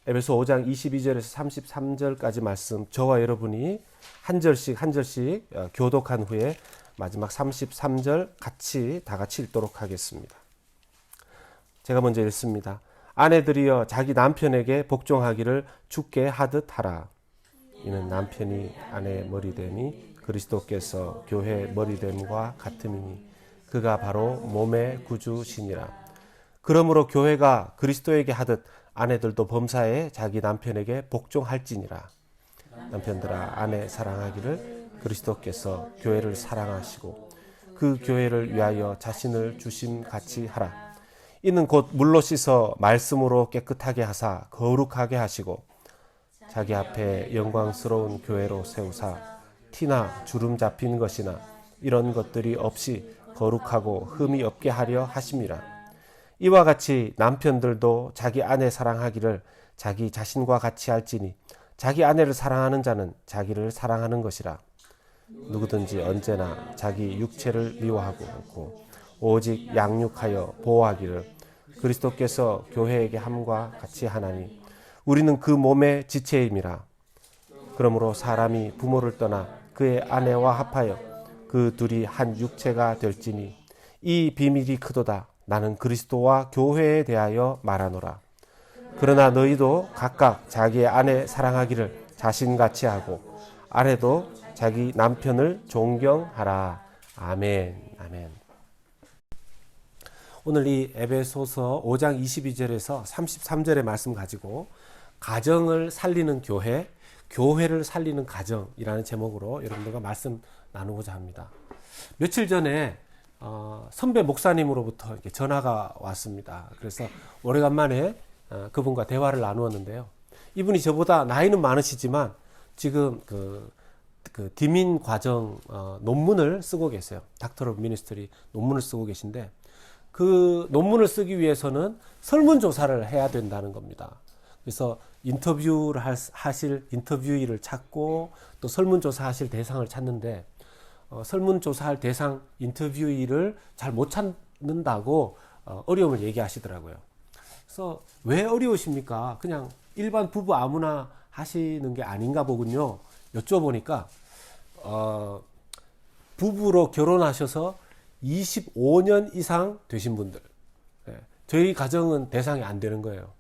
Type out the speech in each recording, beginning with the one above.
에베소 5장 22절에서 33절까지 말씀 저와 여러분이 한 절씩 교독한 후에 마지막 33절 다 같이 읽도록 하겠습니다. 제가 먼저 읽습니다. 아내들이여 자기 남편에게 복종하기를 주께 하듯 하라. 이는 남편이 아내의 머리됨이 그리스도께서 교회의 머리됨과 같음이니 그가 바로 몸의 구주시니라. 그러므로 교회가 그리스도에게 하듯 아내들도 범사에 자기 남편에게 복종할지니라. 남편들아 아내 사랑하기를 그리스도께서 교회를 사랑하시고 그 교회를 위하여 자신을 주심같이 하라. 이는 곧 물로 씻어 말씀으로 깨끗하게 하사 거룩하게 하시고 자기 앞에 영광스러운 교회로 세우사 티나 주름 잡힌 것이나 이런 것들이 없이 거룩하고 흠이 없게 하려 하심이라. 이와 같이 남편들도 자기 아내 사랑하기를 자기 자신과 같이 할지니 자기 아내를 사랑하는 자는 자기를 사랑하는 것이라. 누구든지 언제나 자기 육체를 미워하고 오직 양육하여 보호하기를 그리스도께서 교회에게 함과 같이 하나니 우리는 그 몸의 지체임이라. 그러므로 사람이 부모를 떠나 그의 아내와 합하여 그 둘이 한 육체가 될지니 이 비밀이 크도다. 나는 그리스도와 교회에 대하여 말하노라. 그러나 너희도 각각 자기의 아내 사랑하기를 자신같이 하고 아내도 자기 남편을 존경하라. 아멘. 아멘. 오늘 이 에베소서 5장 22절에서 33절의 말씀 가지고 가정을 살리는 교회, 교회를 살리는 가정이라는 제목으로 여러분들과 말씀 나누고자 합니다. 며칠 전에 선배 목사님으로부터 이렇게 전화가 왔습니다. 그래서 오래간만에 그분과 대화를 나누었는데요. 이분이 저보다 나이는 많으시지만 지금 그 디민 과정 논문을 쓰고 계세요. 닥터 오브 미니스트리 논문을 쓰고 계신데 그 논문을 쓰기 위해서는 설문조사를 해야 된다는 겁니다. 그래서 인터뷰를 하실 인터뷰이를 찾고 또 설문조사 하실 대상을 찾는데 설문조사할 대상 인터뷰이를 잘 못 찾는다고 어려움을 얘기하시더라고요. 그래서 왜 어려우십니까? 그냥 일반 부부 아무나 하시는 게 아닌가 보군요. 여쭤보니까 부부로 결혼하셔서 25년 이상 되신 분들, 저희 가정은 대상이 안 되는 거예요.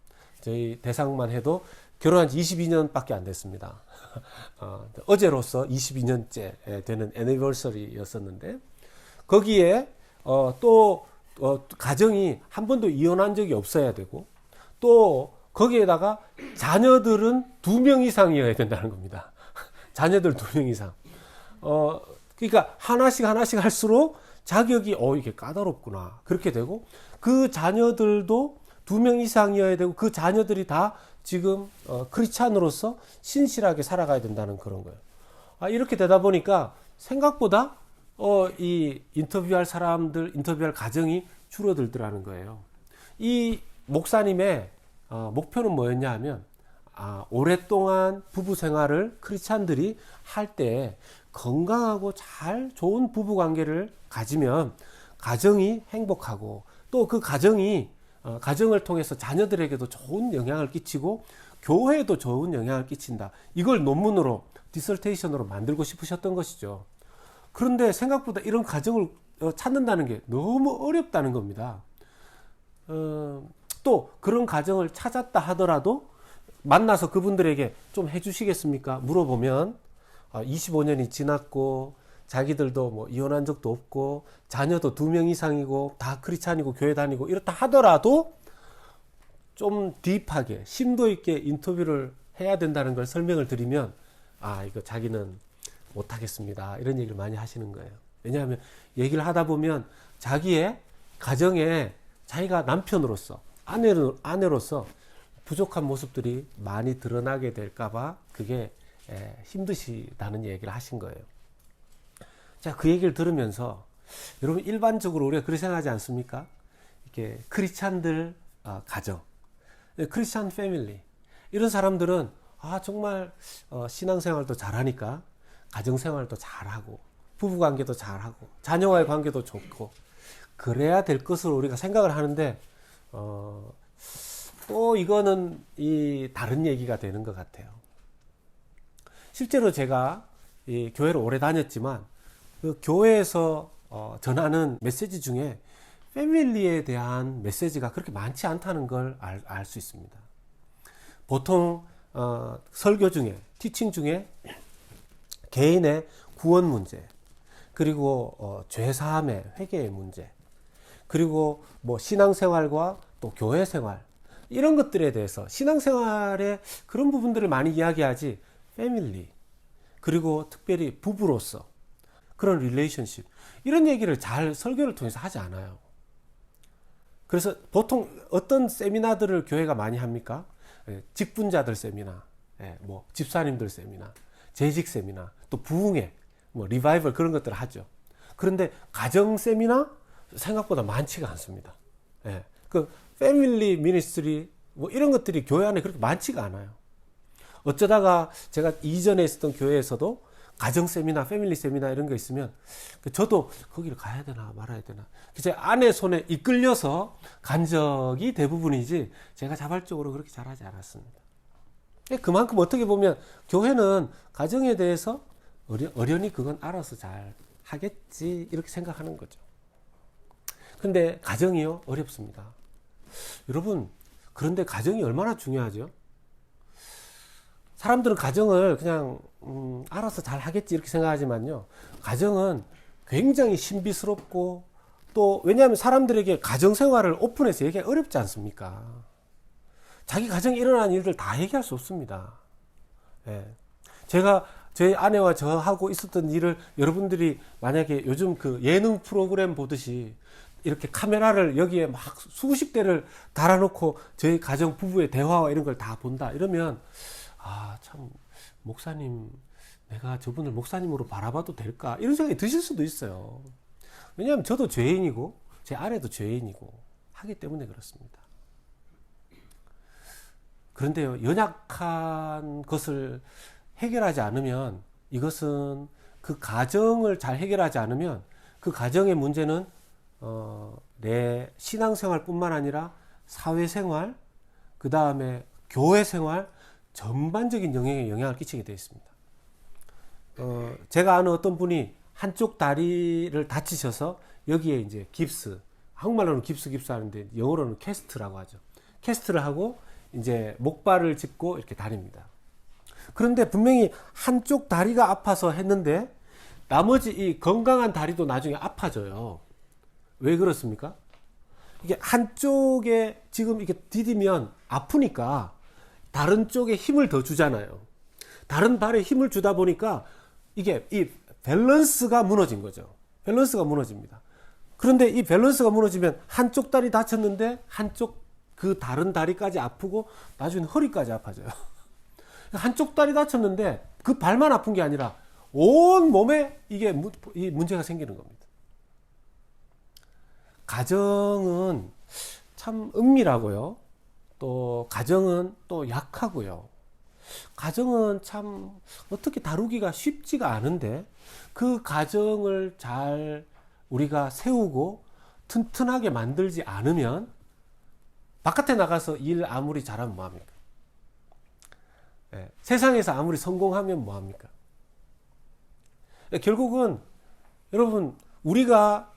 저희 대상만 해도 결혼한 지 22년밖에 안 됐습니다. 어제로서 22년째 되는 애니버서리였었는데 거기에 또 가정이 한 번도 이혼한 적이 없어야 되고 또 거기에다가 자녀들은 2명 이상이어야 된다는 겁니다. 자녀들 2명 이상. 그러니까 하나씩 할수록 자격이 이게 까다롭구나 그렇게 되고 그 자녀들도 2명 이상이어야 되고 그 자녀들이 다 지금 크리스찬으로서 신실하게 살아가야 된다는 그런 거예요. 이렇게 되다 보니까 생각보다 이 인터뷰할 가정이 줄어들더라는 거예요. 이 목사님의 목표는 뭐였냐 하면 오랫동안 부부 생활을 크리스찬들이 할 때 건강하고 잘 좋은 부부 관계를 가지면 가정이 행복하고 또 그 가정을 통해서 자녀들에게도 좋은 영향을 끼치고 교회에도 좋은 영향을 끼친다. 이걸 논문으로 디설테이션으로 만들고 싶으셨던 것이죠. 그런데 생각보다 이런 가정을 찾는다는 게 너무 어렵다는 겁니다. 또 그런 가정을 찾았다 하더라도 만나서 그분들에게 좀 해주시겠습니까? 물어보면 25년이 지났고 자기들도 뭐 이혼한 적도 없고 자녀도 2명 이상이고 다 크리스찬이고 교회 다니고 이렇다 하더라도 좀 딥하게 심도 있게 인터뷰를 해야 된다는 걸 설명을 드리면 이거 자기는 못하겠습니다 이런 얘기를 많이 하시는 거예요. 왜냐하면 얘기를 하다 보면 자기의 가정에 자기가 남편으로서 아내로서 부족한 모습들이 많이 드러나게 될까봐 그게 힘드시다는 얘기를 하신 거예요. 자, 그 얘기를 들으면서 여러분 일반적으로 우리가 그렇게 생각하지 않습니까? 이렇게 크리스찬들 가정, 크리스찬 패밀리 이런 사람들은 정말 신앙생활도 잘하니까 가정생활도 잘하고 부부관계도 잘하고 자녀와의 관계도 좋고 그래야 될 것으로 우리가 생각을 하는데 또 이거는 이 다른 얘기가 되는 것 같아요. 실제로 제가 이 교회를 오래 다녔지만 그 교회에서 전하는 메시지 중에 패밀리에 대한 메시지가 그렇게 많지 않다는 걸 알 수 있습니다. 보통 설교 중에, 티칭 중에 개인의 구원 문제, 그리고 죄사함의 회개의 문제, 그리고 뭐 신앙생활과 또 교회생활, 이런 것들에 대해서 신앙생활의 그런 부분들을 많이 이야기하지, 패밀리, 그리고 특별히 부부로서 그런 릴레이션십, 이런 얘기를 잘 설교를 통해서 하지 않아요. 그래서 보통 어떤 세미나들을 교회가 많이 합니까? 직분자들 세미나, 뭐 집사님들 세미나, 재직 세미나, 또 부흥회, 뭐 리바이벌, 그런 것들을 하죠. 그런데 가정 세미나 생각보다 많지가 않습니다. 그 패밀리 미니스트리 뭐 이런 것들이 교회 안에 그렇게 많지가 않아요. 어쩌다가 제가 이전에 있었던 교회에서도 가정 세미나, 패밀리 세미나 이런 거 있으면 저도 거기를 가야 되나 말아야 되나, 제 아내 손에 이끌려서 간 적이 대부분이지 제가 자발적으로 그렇게 잘하지 않았습니다. 그만큼 어떻게 보면 교회는 가정에 대해서 어련히 그건 알아서 잘 하겠지 이렇게 생각하는 거죠. 근데 가정이요? 어렵습니다. 여러분, 그런데 가정이 얼마나 중요하죠? 사람들은 가정을 그냥 알아서 잘 하겠지 이렇게 생각하지만요, 가정은 굉장히 신비스럽고, 또 왜냐하면 사람들에게 가정생활을 오픈해서 얘기하기 어렵지 않습니까? 자기 가정에 일어나는 일들 다 얘기할 수 없습니다. 제가 저희 아내와 저하고 있었던 일을 여러분들이 만약에 요즘 그 예능 프로그램 보듯이 이렇게 카메라를 여기에 막 수십 대를 달아놓고 저희 가정 부부의 대화와 이런 걸 다 본다 이러면, 참 목사님, 내가 저분을 목사님으로 바라봐도 될까 이런 생각이 드실 수도 있어요. 왜냐하면 저도 죄인이고 제 아내도 죄인이고 하기 때문에 그렇습니다. 그런데요, 연약한 것을 해결하지 않으면, 이것은 그 가정을 잘 해결하지 않으면 그 가정의 문제는 내 신앙생활뿐만 아니라 사회생활, 그 다음에 교회생활 전반적인 영향을 끼치게 되어 있습니다. 제가 아는 어떤 분이 한쪽 다리를 다치셔서 여기에 이제 깁스, 한국말로는 깁스 하는데 영어로는 캐스트라고 하죠. 캐스트를 하고 이제 목발을 짚고 이렇게 다닙니다. 그런데 분명히 한쪽 다리가 아파서 했는데 나머지 이 건강한 다리도 나중에 아파져요. 왜 그렇습니까? 이게 한쪽에 지금 이렇게 디디면 아프니까 다른 쪽에 힘을 더 주잖아요. 다른 발에 힘을 주다 보니까 이게 이 밸런스가 무너진 거죠. 밸런스가 무너집니다. 그런데 이 밸런스가 무너지면 한쪽 다리 다쳤는데 한쪽 그 다른 다리까지 아프고 나중에 허리까지 아파져요. 한쪽 다리 다쳤는데 그 발만 아픈 게 아니라 온 몸에 이 문제가 생기는 겁니다. 가정은 참 은밀하고요. 또 가정은 또 약하고요. 가정은 참 어떻게 다루기가 쉽지가 않은데 그 가정을 잘 우리가 세우고 튼튼하게 만들지 않으면 바깥에 나가서 일 아무리 잘하면 뭐합니까? 세상에서 아무리 성공하면 뭐합니까? 결국은 여러분, 우리가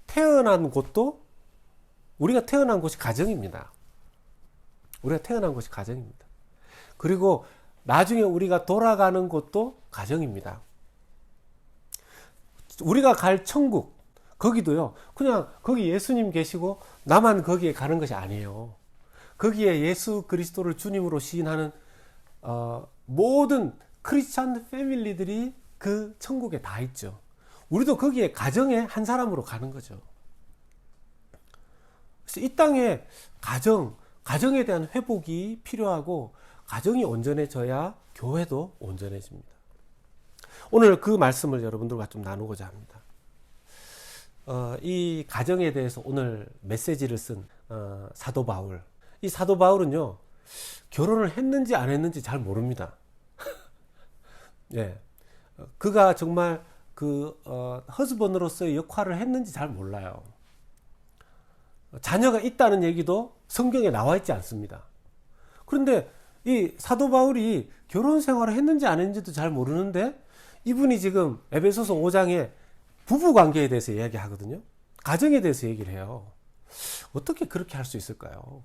태어난 곳도, 우리가 태어난 곳이 가정입니다. 우리가 태어난 곳이 가정입니다. 그리고 나중에 우리가 돌아가는 곳도 가정입니다. 우리가 갈 천국, 거기도요, 그냥 거기 예수님 계시고 나만 거기에 가는 것이 아니에요. 거기에 예수 그리스도를 주님으로 시인하는 모든 크리스찬 패밀리들이 그 천국에 다 있죠. 우리도 거기에 가정의 한 사람으로 가는 거죠. 그래서 이 땅에 가정에 대한 회복이 필요하고, 가정이 온전해져야 교회도 온전해집니다. 오늘 그 말씀을 여러분들과 좀 나누고자 합니다. 이 가정에 대해서 오늘 메시지를 쓴 사도 바울. 이 사도 바울은요, 결혼을 했는지 안 했는지 잘 모릅니다. 예. 그가 정말 그 허즈번으로서의 역할을 했는지 잘 몰라요. 자녀가 있다는 얘기도 성경에 나와 있지 않습니다. 그런데 이 사도 바울이 결혼 생활을 했는지 안 했는지도 잘 모르는데 이분이 지금 에베소서 5장에 부부 관계에 대해서 이야기하거든요. 가정에 대해서 얘기를 해요. 어떻게 그렇게 할 수 있을까요?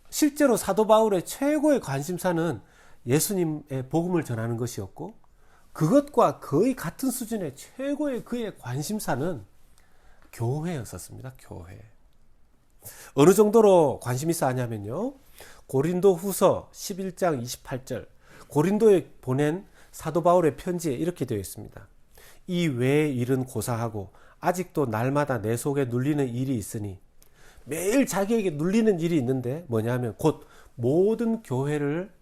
실제로 사도 바울의 최고의 관심사는 예수님의 복음을 전하는 것이었고, 그것과 거의 같은 수준의 최고의 그의 관심사는 교회였었습니다. 교회. 어느 정도로 관심 있어 하냐면요, 고린도 후서 11장 28절, 고린도에 보낸 사도 바울의 편지에 이렇게 되어 있습니다. 이 외의 일은 고사하고 아직도 날마다 내 속에 눌리는 일이 있으니, 매일 자기에게 눌리는 일이 있는데 뭐냐면 곧 모든 교회를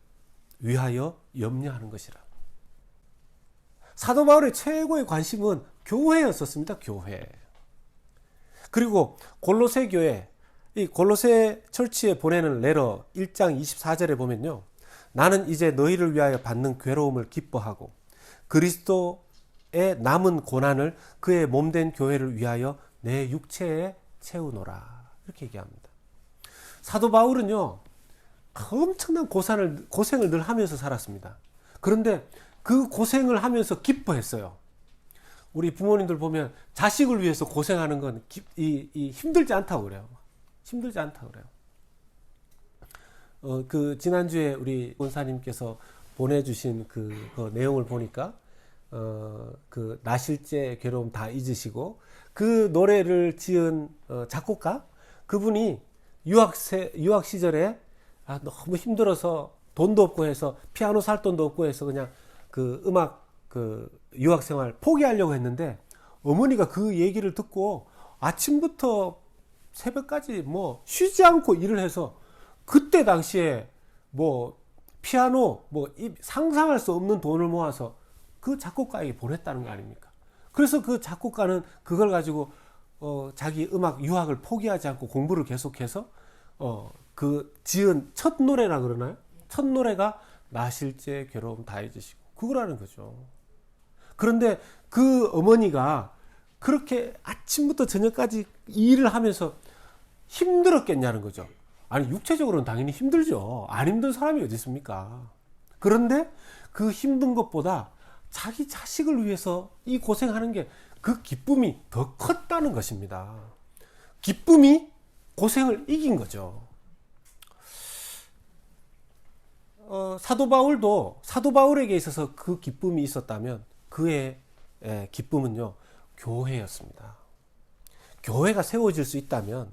위하여 염려하는 것이라. 사도 바울의 최고의 관심은 교회였었습니다. 교회. 그리고 골로새 교회, 이 골로새 철치에 보내는 레터 1장 24절에 보면요, 나는 이제 너희를 위하여 받는 괴로움을 기뻐하고 그리스도의 남은 고난을 그의 몸된 교회를 위하여 내 육체에 채우노라, 이렇게 얘기합니다. 사도 바울은요, 엄청난 고생을 늘 하면서 살았습니다. 그런데 그 고생을 하면서 기뻐했어요. 우리 부모님들 보면 자식을 위해서 고생하는 건 힘들지 않다고 그래요. 힘들지 않다고 그래요. 지난주에 우리 원사님께서 보내주신 그 내용을 보니까, 나실제 괴로움 다 잊으시고, 그 노래를 지은 작곡가, 그분이 유학 시절에 너무 힘들어서 돈도 없고 해서, 피아노 살 돈도 없고 해서 그냥 음악 유학 생활 포기하려고 했는데, 어머니가 그 얘기를 듣고 아침부터 새벽까지 쉬지 않고 일을 해서, 그때 당시에 피아노 상상할 수 없는 돈을 모아서 그 작곡가에게 보냈다는 거 아닙니까? 그래서 그 작곡가는 그걸 가지고 자기 음악 유학을 포기하지 않고 공부를 계속해서 그 지은 첫 노래라 그러나요? 첫 노래가 나실제 괴로움 다 잊으시고, 그거라는 거죠. 그런데 그 어머니가 그렇게 아침부터 저녁까지 일을 하면서 힘들었겠냐는 거죠. 아니, 육체적으로는 당연히 힘들죠. 안 힘든 사람이 어디 있습니까? 그런데 그 힘든 것보다 자기 자식을 위해서 이 고생하는 게, 그 기쁨이 더 컸다는 것입니다. 기쁨이 고생을 이긴 거죠. 사도 바울에게 있어서 그 기쁨이 있었다면 그의 기쁨은요, 교회였습니다. 교회가 세워질 수 있다면,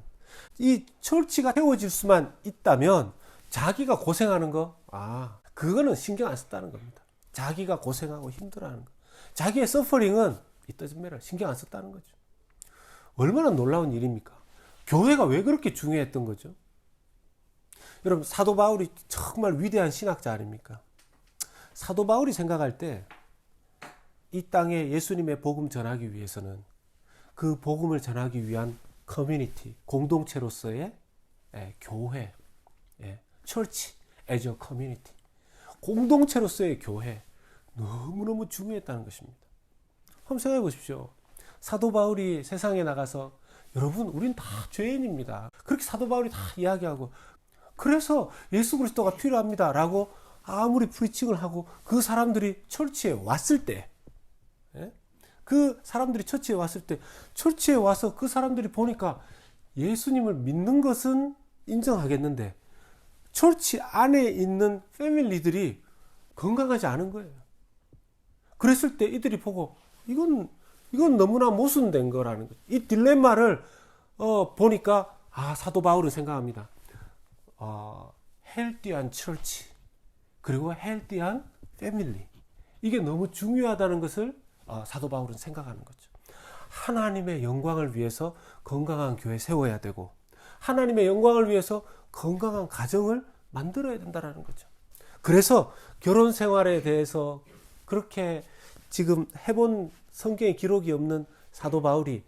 이 철치가 세워질 수만 있다면 자기가 고생하는 거, 그거는 신경 안 썼다는 겁니다. 자기가 고생하고 힘들어하는 거, 자기의 서퍼링은 이떠진매를 신경 안 썼다는 거죠. 얼마나 놀라운 일입니까? 교회가 왜 그렇게 중요했던 거죠? 여러분, 사도 바울이 정말 위대한 신학자 아닙니까? 사도 바울이 생각할 때 이 땅에 예수님의 복음 전하기 위해서는 그 복음을 전하기 위한 커뮤니티, 공동체로서의 교회, church as a community, 공동체로서의 교회, 너무너무 중요했다는 것입니다. 한번 생각해 보십시오. 사도 바울이 세상에 나가서, 여러분, 우린 다 죄인입니다, 그렇게 사도 바울이 다 이야기하고, 그래서 예수 그리스도가 필요합니다 라고 아무리 프리칭을 하고, 그 사람들이 철치에 왔을 때, 철치에 와서 그 사람들이 보니까 예수님을 믿는 것은 인정하겠는데 철치 안에 있는 패밀리들이 건강하지 않은 거예요. 그랬을 때 이들이 보고 이건 너무나 모순된 거라는 거죠. 이 딜레마를 보니까 사도 바울은 생각합니다. 헬디한 철치, 그리고 헬디한 패밀리, 이게 너무 중요하다는 것을 사도 바울은 생각하는 거죠. 하나님의 영광을 위해서 건강한 교회 세워야 되고, 하나님의 영광을 위해서 건강한 가정을 만들어야 된다는 거죠. 그래서 결혼 생활에 대해서 그렇게 지금 해본 성경에 기록이 없는 사도 바울이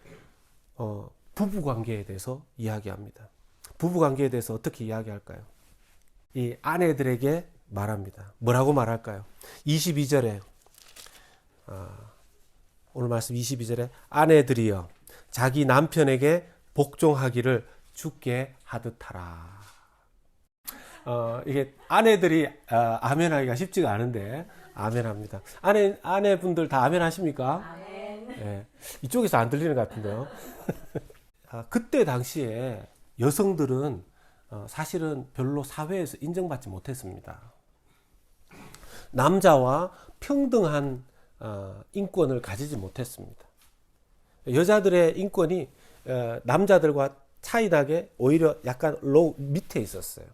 부부 관계에 대해서 이야기합니다. 부부 관계에 대해서 어떻게 이야기할까요? 이 아내들에게 말합니다. 뭐라고 말할까요? 22절에 오늘 말씀 22절에 아내들이여 자기 남편에게 복종하기를 주께 하듯 하라. 이게 아내들이 아멘 하기가 쉽지가 않은데 아멘 합니다. 아내분들 다 아멘 하십니까? 아멘. 네, 이쪽에서 안 들리는 것 같은데요. 그때 당시에 여성들은 사실은 별로 사회에서 인정받지 못했습니다. 남자와 평등한 인권을 가지지 못했습니다. 여자들의 인권이 남자들과 차이나게 오히려 약간 밑에 있었어요.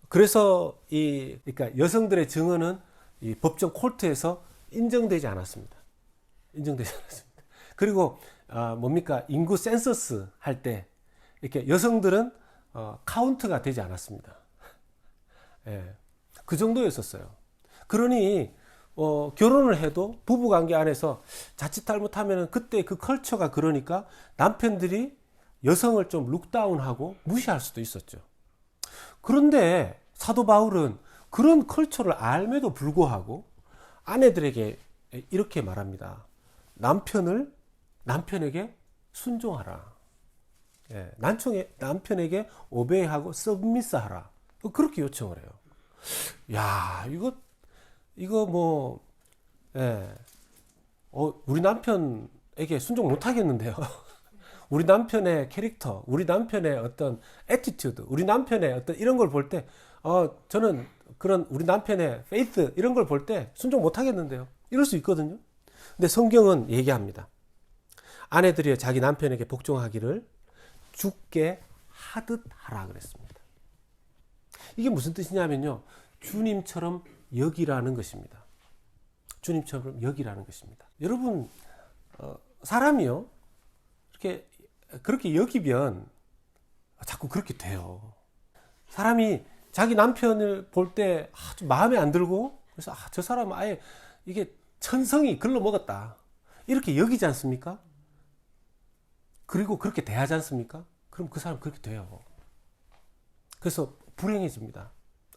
그래서 그러니까 여성들의 증언은 이 법정 콜트에서 인정되지 않았습니다. 인정되지 않았습니다. 그리고 뭡니까? 인구 센서스 할 때 이렇게 여성들은 카운트가 되지 않았습니다. 예, 그 정도였었어요. 그러니 결혼을 해도 부부관계 안에서 자칫 잘못하면 그때 그 컬처가 그러니까 남편들이 여성을 좀 룩다운하고 무시할 수도 있었죠. 그런데 사도 바울은 그런 컬처를 알매도 불구하고 아내들에게 이렇게 말합니다. 남편에게 순종하라. 예, 남편에게 오베이하고 서브미스하라. 그렇게 요청을 해요. 야, 이거 뭐, 예, 우리 남편에게 순종 못 하겠는데요. 우리 남편의 캐릭터, 우리 남편의 어떤 애티튜드, 우리 남편의 어떤 이런 걸 볼 때, 저는 그런 우리 남편의 페이스 이런 걸 볼 때 순종 못 하겠는데요. 이럴 수 있거든요. 근데 성경은 얘기합니다. 아내들이 자기 남편에게 복종하기를 주께 하듯 하라 그랬습니다. 이게 무슨 뜻이냐면요. 주님처럼 여기라는 것입니다. 주님처럼 여기라는 것입니다. 여러분, 사람이요. 그렇게 여기면 자꾸 그렇게 돼요. 사람이 자기 남편을 볼 때 좀 마음에 안 들고 그래서 저 사람은 아예 이게 천성이 글러먹었다. 이렇게 여기지 않습니까? 그리고 그렇게 대하지 않습니까? 그럼 그 사람 그렇게 돼요. 그래서 불행해집니다.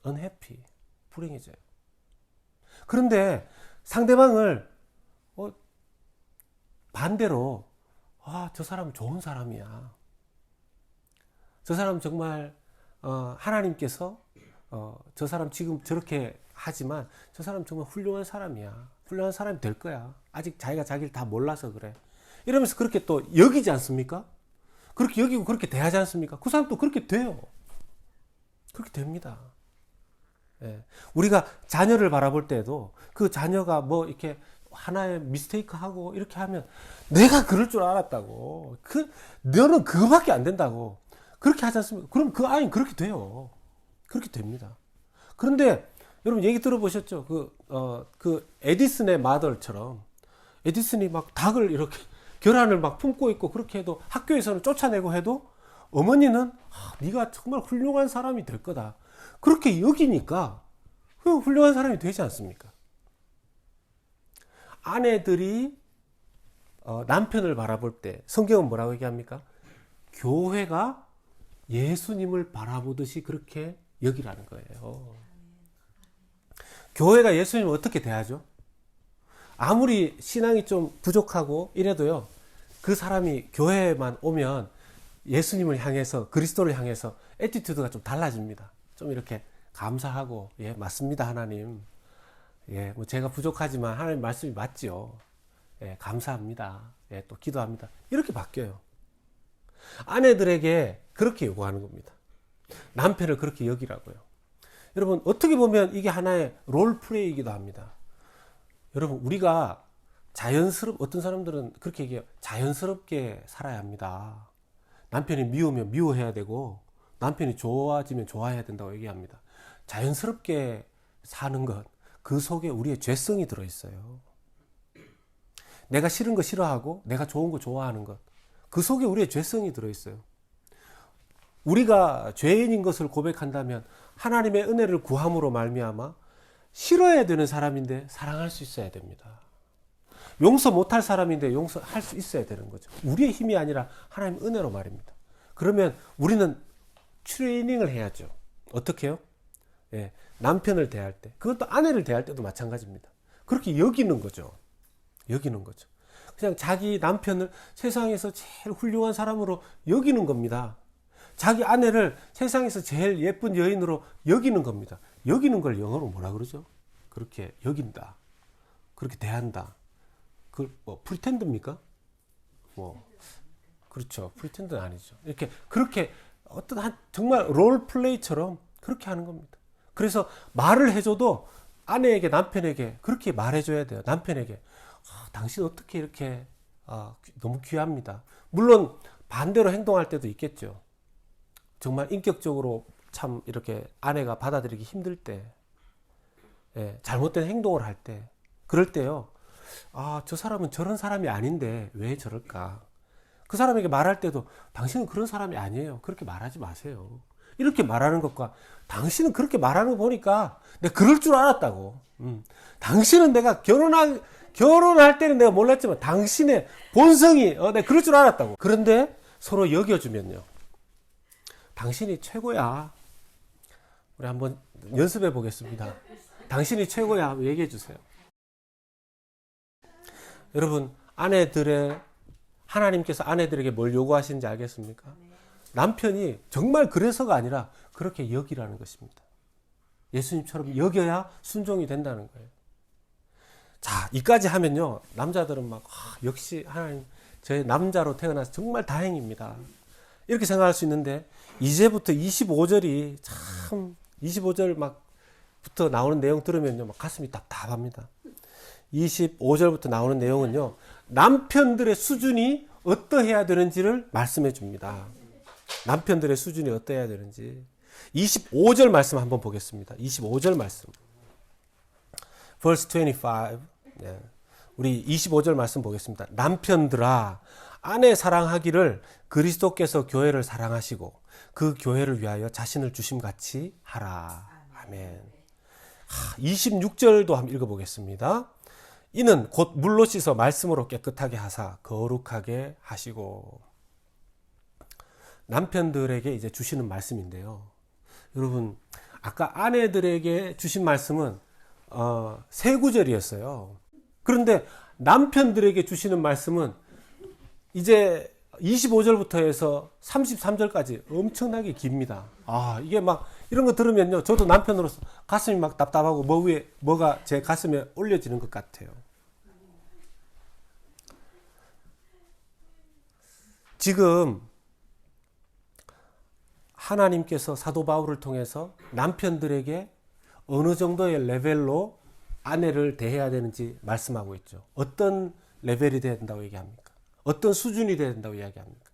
unhappy. 불행해져요. 그런데 상대방을 반대로 저 사람은 좋은 사람이야. 저 사람 정말 하나님께서 저 사람 지금 저렇게 하지만 저 사람 정말 훌륭한 사람이야. 훌륭한 사람이 될 거야. 아직 자기가 자기를 다 몰라서 그래. 이러면서 그렇게 또 여기지 않습니까? 그렇게 여기고 그렇게 대하지 않습니까? 그 사람 또 그렇게 돼요. 그렇게 됩니다. 예. 우리가 자녀를 바라볼 때도 그 자녀가 뭐 이렇게 하나의 미스테이크 하고 이렇게 하면 내가 그럴 줄 알았다고. 너는 그거밖에 안 된다고. 그렇게 하지 않습니까? 그럼 그 아이는 그렇게 돼요. 그렇게 됩니다. 그런데 여러분 얘기 들어보셨죠? 그 에디슨의 마더처럼 에디슨이 막 닭을 이렇게 계란을 막 품고 있고 그렇게 해도 학교에서는 쫓아내고 해도 어머니는 네가 정말 훌륭한 사람이 될 거다. 그렇게 여기니까 그 훌륭한 사람이 되지 않습니까? 아내들이 남편을 바라볼 때 성경은 뭐라고 얘기합니까? 교회가 예수님을 바라보듯이 그렇게 여기라는 거예요. 교회가 예수님을 어떻게 대하죠? 아무리 신앙이 좀 부족하고 이래도요, 그 사람이 교회에만 오면 예수님을 향해서, 그리스도를 향해서 애티튜드가 좀 달라집니다. 좀 이렇게 감사하고, 예, 맞습니다, 하나님. 예, 뭐 제가 부족하지만 하나님 말씀이 맞지요. 예, 감사합니다. 예, 또 기도합니다. 이렇게 바뀌어요. 아내들에게 그렇게 요구하는 겁니다. 남편을 그렇게 여기라고요. 여러분, 어떻게 보면 이게 하나의 롤플레이이기도 합니다. 여러분, 우리가 어떤 사람들은 그렇게 얘기해요. 자연스럽게 살아야 합니다. 남편이 미우면 미워해야 되고, 남편이 좋아지면 좋아해야 된다고 얘기합니다. 자연스럽게 사는 것, 그 속에 우리의 죄성이 들어있어요. 내가 싫은 거 싫어하고, 내가 좋은 거 좋아하는 것, 그 속에 우리의 죄성이 들어있어요. 우리가 죄인인 것을 고백한다면 하나님의 은혜를 구함으로 말미암아 싫어야 되는 사람인데 사랑할 수 있어야 됩니다. 용서 못할 사람인데 용서할 수 있어야 되는 거죠. 우리의 힘이 아니라 하나님의 은혜로 말입니다. 그러면 우리는 트레이닝을 해야죠. 어떻게 해요? 예, 남편을 대할 때, 그것도 아내를 대할 때도 마찬가지입니다. 그렇게 여기는 거죠. 여기는 거죠. 그냥 자기 남편을 세상에서 제일 훌륭한 사람으로 여기는 겁니다. 자기 아내를 세상에서 제일 예쁜 여인으로 여기는 겁니다. 여기는 걸 영어로 뭐라 그러죠? 그렇게 여긴다. 그렇게 대한다. 그 뭐 프리텐드입니까? 뭐 그렇죠. 프리텐드는 아니죠. 이렇게 그렇게 어떤 정말 롤 플레이처럼 그렇게 하는 겁니다. 그래서 말을 해줘도 아내에게 남편에게 그렇게 말해줘야 돼요. 남편에게 당신 어떻게 이렇게 너무 귀합니다. 물론 반대로 행동할 때도 있겠죠. 정말 인격적으로 참 이렇게 아내가 받아들이기 힘들 때, 예, 잘못된 행동을 할 때, 그럴 때요. 저 사람은 저런 사람이 아닌데 왜 저럴까? 그 사람에게 말할 때도 당신은 그런 사람이 아니에요. 그렇게 말하지 마세요. 이렇게 말하는 것과 당신은 그렇게 말하는 거 보니까 내가 그럴 줄 알았다고. 당신은 내가 결혼할 때는 내가 몰랐지만 당신의 본성이 내가 그럴 줄 알았다고. 그런데 서로 여겨주면요. 당신이 최고야. 우리 한번 연습해 보겠습니다. 당신이 최고야. 얘기해 주세요. 여러분, 하나님께서 아내들에게 뭘 요구하시는지 알겠습니까? 남편이 정말 그래서가 아니라 그렇게 여기라는 것입니다. 예수님처럼 여겨야 순종이 된다는 거예요. 자, 이까지 하면요. 남자들은 막, 역시 하나님, 저의 남자로 태어나서 정말 다행입니다. 이렇게 생각할 수 있는데, 이제부터 25절이 참, 25절 부터 나오는 내용 들으면요. 막 가슴이 답답합니다. 25절부터 나오는 내용은요. 남편들의 수준이 어떠해야 되는지를 말씀해 줍니다. 남편들의 수준이 어떠해야 되는지. 25절 말씀 한번 보겠습니다. 25절 말씀. verse 25. 네. 우리 25절 말씀 보겠습니다. 남편들아, 아내 사랑하기를 그리스도께서 교회를 사랑하시고 그 교회를 위하여 자신을 주심같이 하라. 아멘. 26절도 한번 읽어보겠습니다. 이는 곧 물로 씻어 말씀으로 깨끗하게 하사 거룩하게 하시고. 남편들에게 이제 주시는 말씀인데요. 여러분, 아까 아내들에게 주신 말씀은 3구절이었어요. 그런데 남편들에게 주시는 말씀은 이제 25절부터 해서 33절까지 엄청나게 깁니다. 이게 이런 거 들으면요. 저도 남편으로서 가슴이 답답하고 뭐가 제 가슴에 올려지는 것 같아요. 지금 하나님께서 사도 바울을 통해서 남편들에게 어느 정도의 레벨로 아내를 대해야 되는지 말씀하고 있죠. 어떤 레벨이 돼야 된다고 얘기합니까? 어떤 수준이 돼야 된다고 이야기합니까?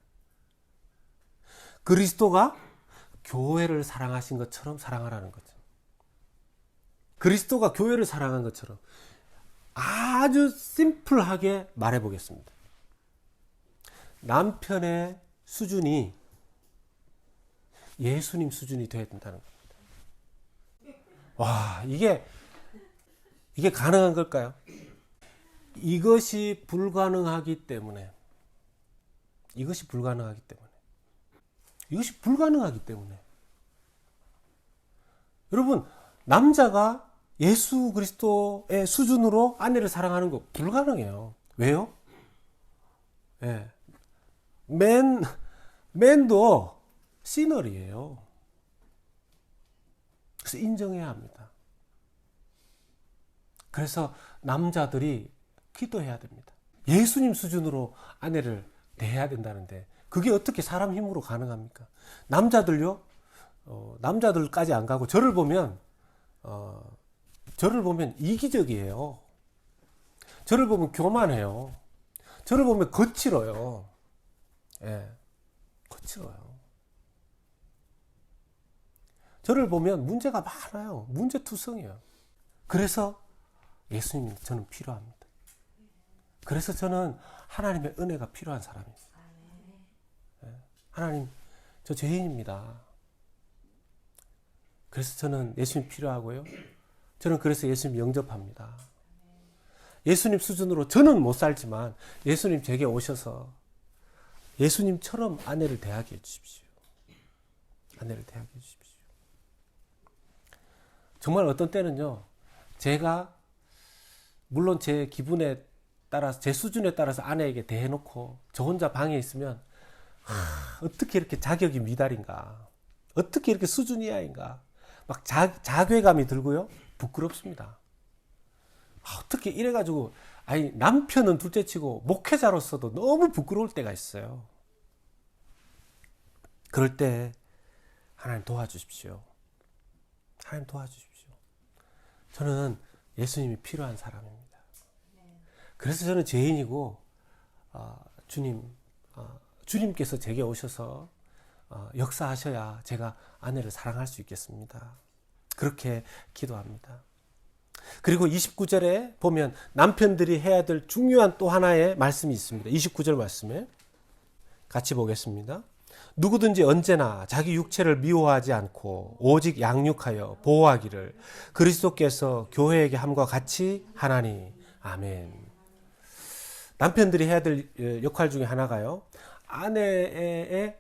그리스도가 교회를 사랑하신 것처럼 사랑하라는 거죠. 그리스도가 교회를 사랑한 것처럼 아주 심플하게 말해보겠습니다. 남편의 수준이 예수님 수준이 되어야 된다는 겁니다. 와, 이게 가능한 걸까요? 이것이 불가능하기 때문에 여러분, 남자가 예수 그리스도의 수준으로 아내를 사랑하는 거 불가능해요. 왜요? 예. 맨도 시너리예요. 그래서 인정해야 합니다. 그래서 남자들이 기도해야 됩니다. 예수님 수준으로 아내를 대해야 된다는데 그게 어떻게 사람 힘으로 가능합니까? 남자들요, 남자들까지 안 가고 저를 보면 이기적이에요. 저를 보면 교만해요. 저를 보면 거칠어요. 예, 거칠어요. 저를 보면 문제가 많아요. 문제투성이에요. 그래서 예수님이 저는 필요합니다. 그래서 저는 하나님의 은혜가 필요한 사람입니다. 하나님, 저 죄인입니다. 그래서 저는 예수님 필요하고요. 저는 그래서 예수님 영접합니다. 예수님 수준으로 저는 못 살지만 예수님 제게 오셔서 예수님처럼 아내를 대하게 해주십시오. 아내를 대하게 해주십시오. 정말 어떤 때는요, 제가 물론 제 기분에 따라서 제 수준에 따라서 아내에게 대해놓고 저 혼자 방에 있으면 어떻게 이렇게 자격이 미달인가, 어떻게 이렇게 수준이 이하인가, 막 자괴감이 들고요, 부끄럽습니다. 어떻게 이래가지고, 아니 남편은 둘째치고 목회자로서도 너무 부끄러울 때가 있어요. 그럴 때 하나님 도와주십시오. 하나님 도와주십시오. 저는 예수님이 필요한 사람입니다. 그래서 저는 죄인이고, 주님께서 제게 오셔서 역사하셔야 제가 아내를 사랑할 수 있겠습니다. 그렇게 기도합니다. 그리고 29절에 보면 남편들이 해야 될 중요한 또 하나의 말씀이 있습니다. 29절 말씀에 같이 보겠습니다. 누구든지 언제나 자기 육체를 미워하지 않고 오직 양육하여 보호하기를 그리스도께서 교회에게 함과 같이 하나니. 아멘. 남편들이 해야 될 역할 중에 하나가요, 아내의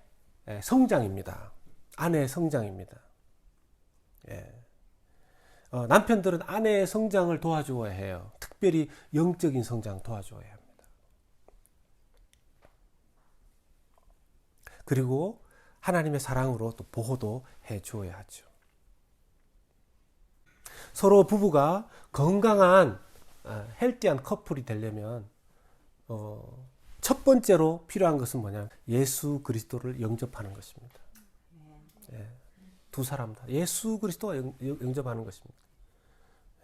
성장입니다. 아내의 성장입니다. 예. 남편들은 아내의 성장을 도와주어야 해요. 특별히 영적인 성장 도와주어야 합니다. 그리고 하나님의 사랑으로 또 보호도 해 주어야 하죠. 서로 부부가 건강한 헬티한 커플이 되려면 첫 번째로 필요한 것은 뭐냐면 예수 그리스도를 영접하는 것입니다. 예, 두 사람 다 예수 그리스도가 영접하는 것입니다.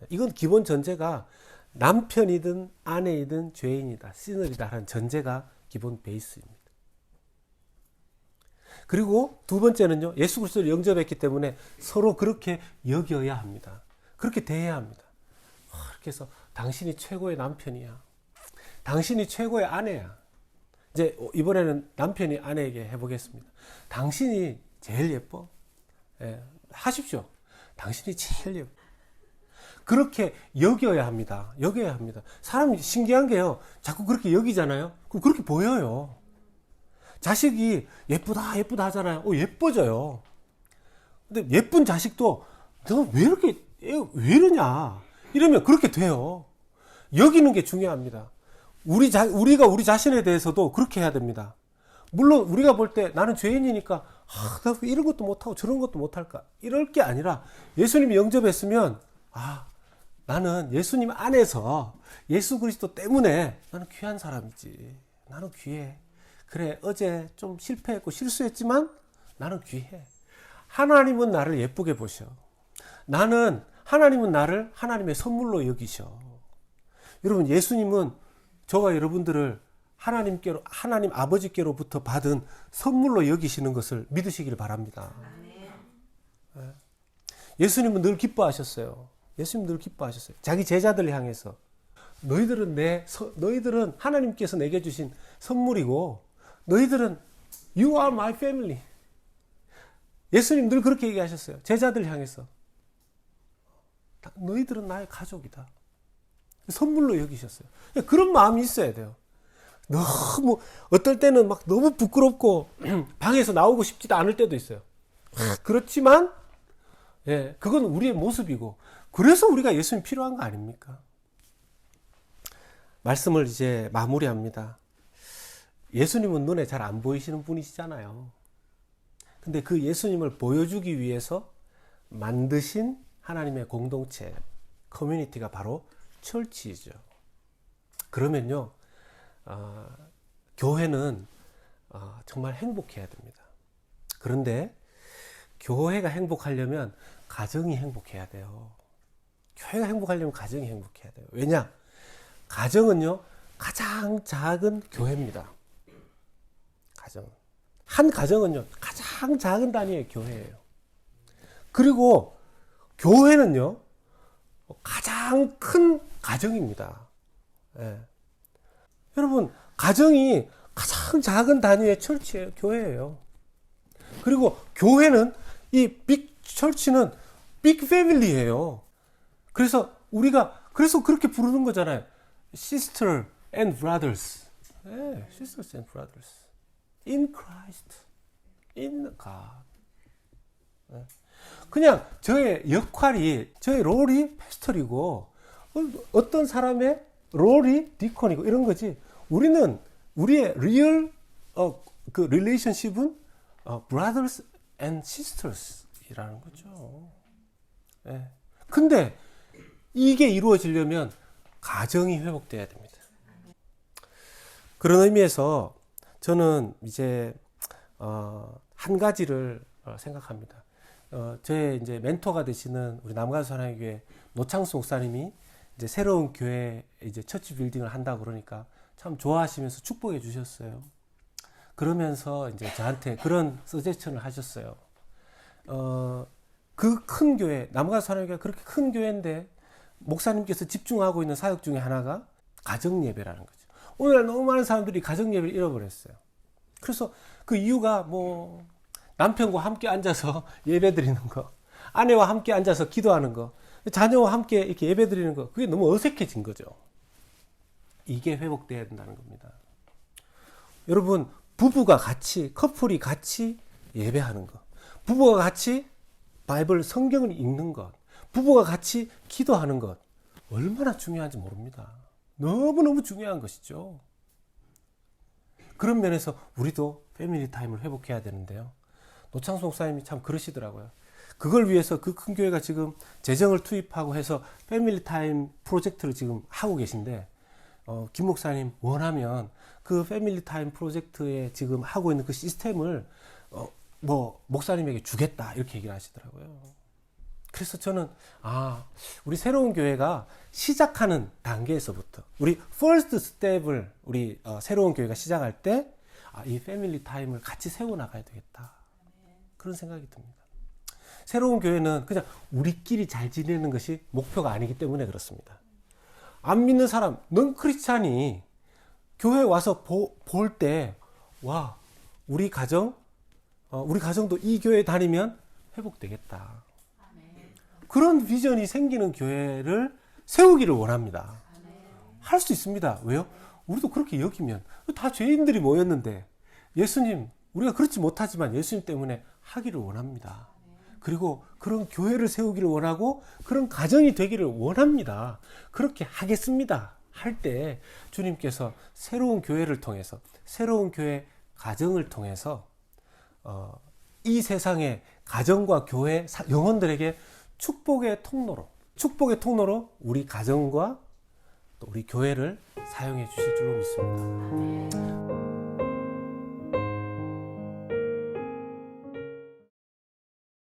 이건 기본 전제가 남편이든 아내이든 죄인이다, 시너리다 하는 전제가 기본 베이스입니다. 그리고 두 번째는요, 예수 그리스도를 영접했기 때문에 서로 그렇게 여겨야 합니다. 그렇게 대해야 합니다. 이렇게 해서 당신이 최고의 남편이야, 당신이 최고의 아내야. 이제 이번에는 남편이 아내에게 해보겠습니다. 당신이 제일 예뻐. 예, 하십시오. 당신이 제일 예뻐. 그렇게 여겨야 합니다. 여겨야 합니다. 사람이 신기한 게요, 자꾸 그렇게 여기잖아요. 그럼 그렇게 보여요. 자식이 예쁘다 예쁘다 하잖아요. 예뻐져요. 근데 예쁜 자식도 너 왜 이렇게 왜 이러냐 이러면 그렇게 돼요. 여기는 게 중요합니다. 우리가 우리 자신에 대해서도 그렇게 해야 됩니다. 물론 우리가 볼 때 나는 죄인이니까 나 왜 이런 것도 못하고 저런 것도 못할까 이럴 게 아니라, 예수님이 영접했으면 나는 예수님 안에서 예수 그리스도 때문에 나는 귀한 사람이지. 나는 귀해. 그래, 어제 좀 실패했고 실수했지만 나는 귀해. 하나님은 나를 예쁘게 보셔. 하나님은 나를 하나님의 선물로 여기셔. 여러분, 예수님은 저와 여러분들을 하나님 아버지께로부터 받은 선물로 여기시는 것을 믿으시길 바랍니다. 예수님은 늘 기뻐하셨어요. 예수님 늘 기뻐하셨어요. 자기 제자들을 향해서 너희들은 하나님께서 내게 주신 선물이고, 너희들은 You are my family. 예수님 늘 그렇게 얘기하셨어요. 제자들 향해서 너희들은 나의 가족이다. 선물로 여기셨어요. 그런 마음이 있어야 돼요. 너무 어떨 때는 막 너무 부끄럽고 방에서 나오고 싶지도 않을 때도 있어요. 그렇지만 그건 우리의 모습이고, 그래서 우리가 예수님 필요한 거 아닙니까? 말씀을 이제 마무리합니다. 예수님은 눈에 잘 안 보이시는 분이시잖아요. 근데 그 예수님을 보여주기 위해서 만드신 하나님의 공동체, 커뮤니티가 바로 철치이죠. 그러면요, 교회는 정말 행복해야 됩니다. 그런데 교회가 행복하려면 가정이 행복해야 돼요. 교회가 행복하려면 가정이 행복해야 돼요. 왜냐? 가정은요, 가장 작은 교회입니다. 한 가정은요, 가장 작은 단위의 교회예요. 그리고 교회는요, 가장 큰 가정입니다. 여러분, 가정이 가장 작은 단위의 철치예요. 교회예요. 그리고 교회는, 이 빅 철치는 빅 패밀리예요. 그래서 그렇게 부르는 거잖아요. Sister and brothers. Sisters and brothers. In Christ. In God. 그냥 저의 롤이 패스tor이고, 어떤 사람의 롤이 디콘이고 이런 거지. 우리는 우리의 리얼 그 릴레이션십은 brothers and sisters이라는 거죠. 예. 근데 이게 이루어지려면 가정이 회복돼야 됩니다. 그런 의미에서 저는 이제 한 가지를 생각합니다. 저의 이제 멘토가 되시는 우리 남가주사랑교회 노창수 목사님이 이제 새로운 교회 이제 처치 빌딩을 한다고 그러니까 참 좋아하시면서 축복해 주셨어요. 그러면서 이제 저한테 그런 서제션을 하셨어요. 그 큰 교회, 남가주사랑교회가 그렇게 큰 교회인데 목사님께서 집중하고 있는 사역 중에 하나가 가정 예배라는 거죠. 오늘날 너무 많은 사람들이 가정 예배를 잃어버렸어요. 그래서 그 이유가 뭐 남편과 함께 앉아서 예배 드리는 거, 아내와 함께 앉아서 기도하는 거, 자녀와 함께 이렇게 예배 드리는 거, 그게 너무 어색해진 거죠. 이게 회복돼야 된다는 겁니다. 여러분, 부부가 같이, 커플이 같이 예배하는 것, 부부가 같이 바이블 성경을 읽는 것, 부부가 같이 기도하는 것, 얼마나 중요한지 모릅니다. 너무너무 중요한 것이죠. 그런 면에서 우리도 패밀리 타임을 회복해야 되는데요. 노창수 목사님이 참 그러시더라고요. 그걸 위해서 그 큰 교회가 지금 재정을 투입하고 해서 패밀리 타임 프로젝트를 지금 하고 계신데, 김 목사님 원하면 그 패밀리 타임 프로젝트에 지금 하고 있는 그 시스템을 목사님에게 주겠다 이렇게 얘기를 하시더라고요. 그래서 저는 우리 새로운 교회가 시작하는 단계에서부터 우리 퍼스트 스텝을 우리 새로운 교회가 시작할 때 이 패밀리 타임을 같이 세워나가야 되겠다 그런 생각이 듭니다. 새로운 교회는 그냥 우리끼리 잘 지내는 것이 목표가 아니기 때문에 그렇습니다. 안 믿는 사람, 넌 크리스찬이 교회 와서 볼 때 와, 우리 가정도 이 교회 다니면 회복되겠다. 그런 비전이 생기는 교회를 세우기를 원합니다. 할 수 있습니다. 왜요? 우리도 그렇게 여기면 다 죄인들이 모였는데 예수님, 우리가 그렇지 못하지만 예수님 때문에 하기를 원합니다. 그리고 그런 교회를 세우기를 원하고 그런 가정이 되기를 원합니다. 그렇게 하겠습니다. 할 때 주님께서 새로운 교회를 통해서 새로운 교회 가정을 통해서 이 세상의 가정과 교회 영혼들에게 축복의 통로로 우리 가정과 또 우리 교회를 사용해 주실 줄로 믿습니다.